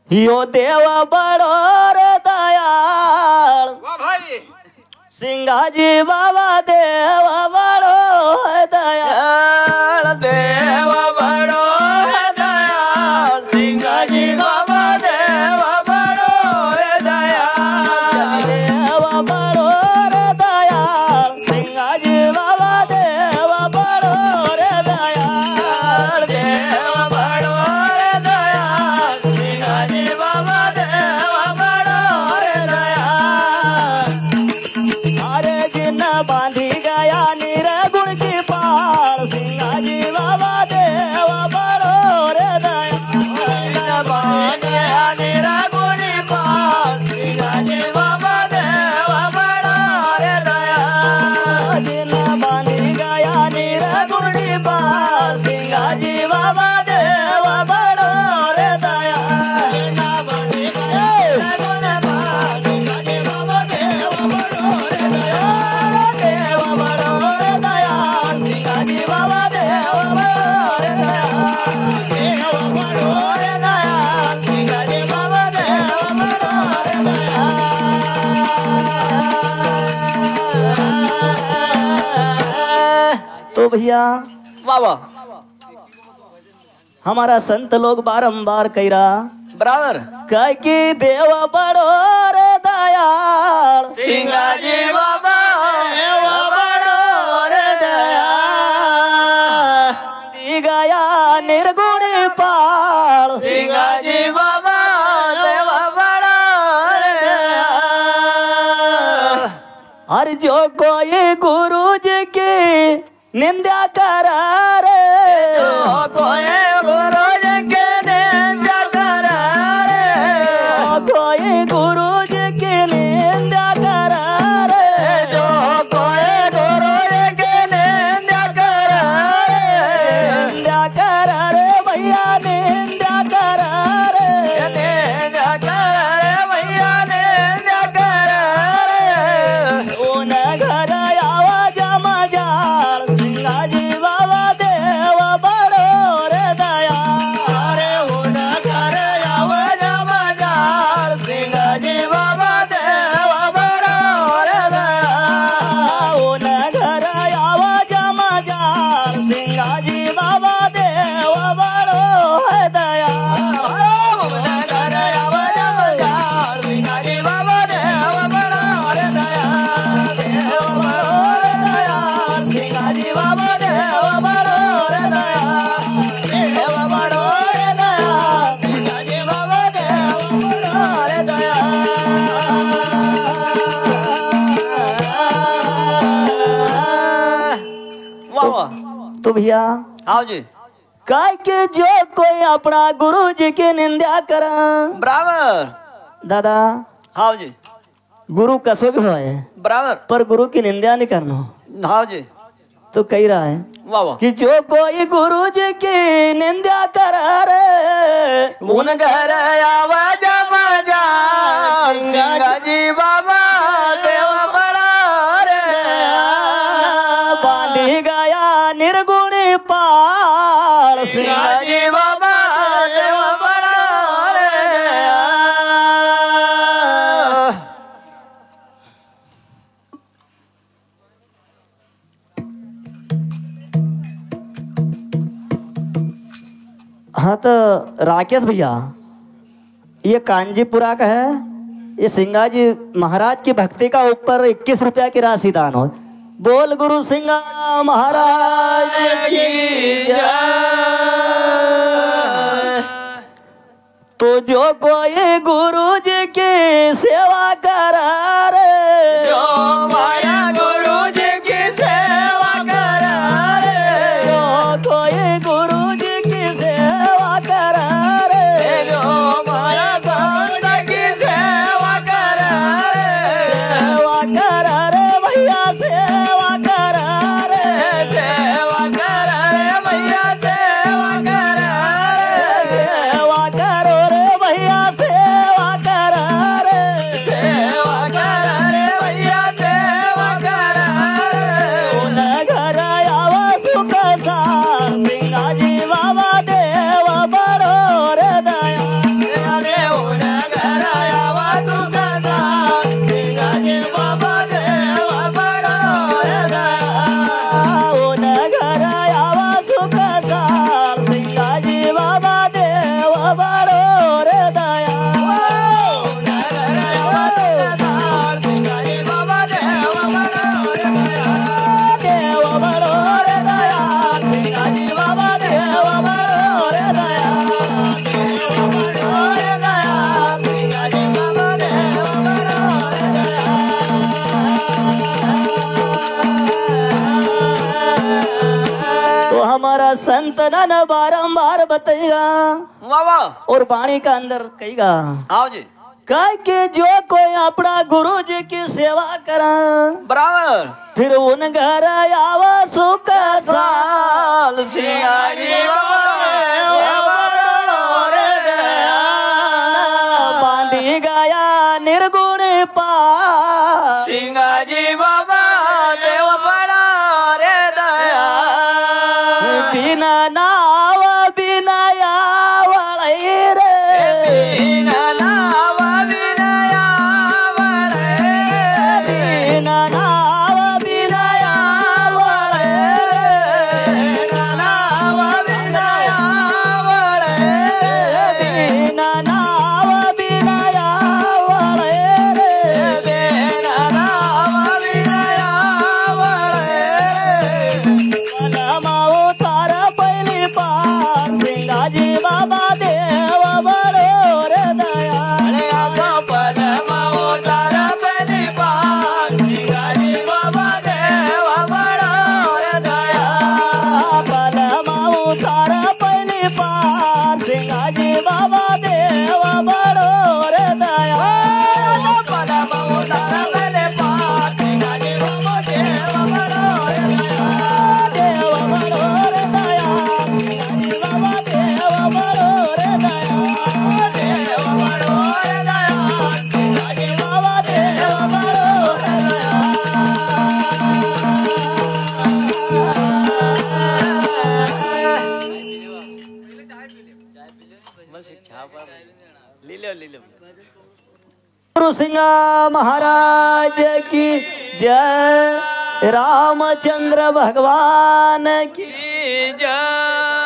यो देव बड़ो रे दयाळ सिंगाजी बाबा देव बड़ो है दयाळ देव बड़ो है दयाल सिंगाजी बाबा देव बड़ो है दयाल देव बड़ो रे दयाळ सिंगाजी बाबा देव बड़ो रे दयाळ देव बड़ो है दयाल सिंगाजी बाबा देव बड़ो है दयाल अरे जिन बांधी गया निरगुण की पाल सिंगाजी बाबा देव बड़ो रे दयाळ बांधे निरा गुणी पाल सिंगाजी बाबा देव बड़ो है दयाल जिन बांधी गया निरगुण की पाल सिंगाजी बाबा देव बड़ो रे दयाळ देव बड़ो रे दयाळ सिंगाजी बाबा देव बड़ो रे दयाळ तो भैया बाबा हमारा संत लोग बारंबार कह रहा बराबर कह कि देव बड़ो रे दयाळ सिंगाजी बाबा देव बड़ो रे दयाल दी गया निर्गुण पाल सिंगाजी बाबा देव बड़ो रे दयाल हर जो कोई गुरु जी की निंदा करा रे कोई गुरु जी के निंदा करा रे कोई गुरु जी की निंदा करा रे जो कोई गुरु जी के निंदा करा रे निंदा करा रे भैया निंदा करा रे निंदा करा रे भैया निंदा करा रे उन घर आवाज मजाल सिंगाजी बाबा देव बड़ो रे दयाळ अरे उन घर आवाज मजार सिंगाजी बाबा देव बड़ो रे दयाल उन घर आवाज मजाल सिंगाजी बाबा देव बड़ो है दयाळ उन घर आवाज मजार सिंगाजी बाबा देव बड़ो रे दयाल देव बड़ो रे दयाल सिंगाजी बाबा देव बड़ो रे दयाल देव बड़ो रे दयाल सिंगाजी बाबा देव बड़ो रे दयाल वाह वाह तो भैया आओ जी काय के जो कोई अपना गुरु जी की निंदा करा बराबर दादा हाँ जी गुरु कसो भी होए बराबर पर गुरु की निंदा नहीं करना हाँ जी तो कह रहा है वाह वाह कि जो कोई गुरु जी की निंदा करा रे उन घर आवाज मजा सिंगाजी बाबा देव बड़ा रे बांधी गया निर्गुणी पाल सिंगाजी बाबा देव बड़ा रे हाँ तो राकेश भैया ये कांजीपुरा का है ये सिंगाजी महाराज की भक्ति का ऊपर 21 रुपया की राशि दान हो बोल गुरु सिंगा महाराज की जय। तो जो कोई गुरु जी की सेवा करा रे जो माया गुरु जी की सेवा करा रे जो कोई गुरु जी की सेवा करा रे जो माया संत की सेवा करा रे सेवा करा रे भैया सेवा करा रे सेवा करा रे भैया सेवा करा रे सेवा करो रे भैया सेवा करा रे संतनन बारंबार बतैया वाह वाह और वाणी का अंदर कहेगा आओ जी कह के जो कोई अपना गुरु जी की सेवा करा बराबर फिर उन घर आवा सुख साल सिंगाजी बाबा देवा रे दया बांधी गया निर्गुण पा सिंगाजी बाबा देव बड़ा रे दया बिना नाव बिना यावळै रे बिना नाव विनया वरे बिना नाव बिना यावळै बिना नाव विनया वरे बिना नाव बिना यावळै रे बिना नाव विनया वरे माऊ तार पहिली पार सिंगाजी बाबा देव बडो रे दया अरे आखो पद माओ तारा पली पार सिंगाजी बाबा देव बड़ा रे दया पद माऊ तार पहिली पार सिंगाजी बाबा देव बडो रे दया पद माओ तारा पली पार सिंगाजी बाबा देव बड़ा रे दया देव बडो रे दया सिंगाजी बाबा देव बडो रे दया देव बड़ा रे दया सिंगाजी बाबा देव बडो रे दया बस एक छाप ले लो गुरु सिंह महाराज की जय रामचंद्र भगवान की जय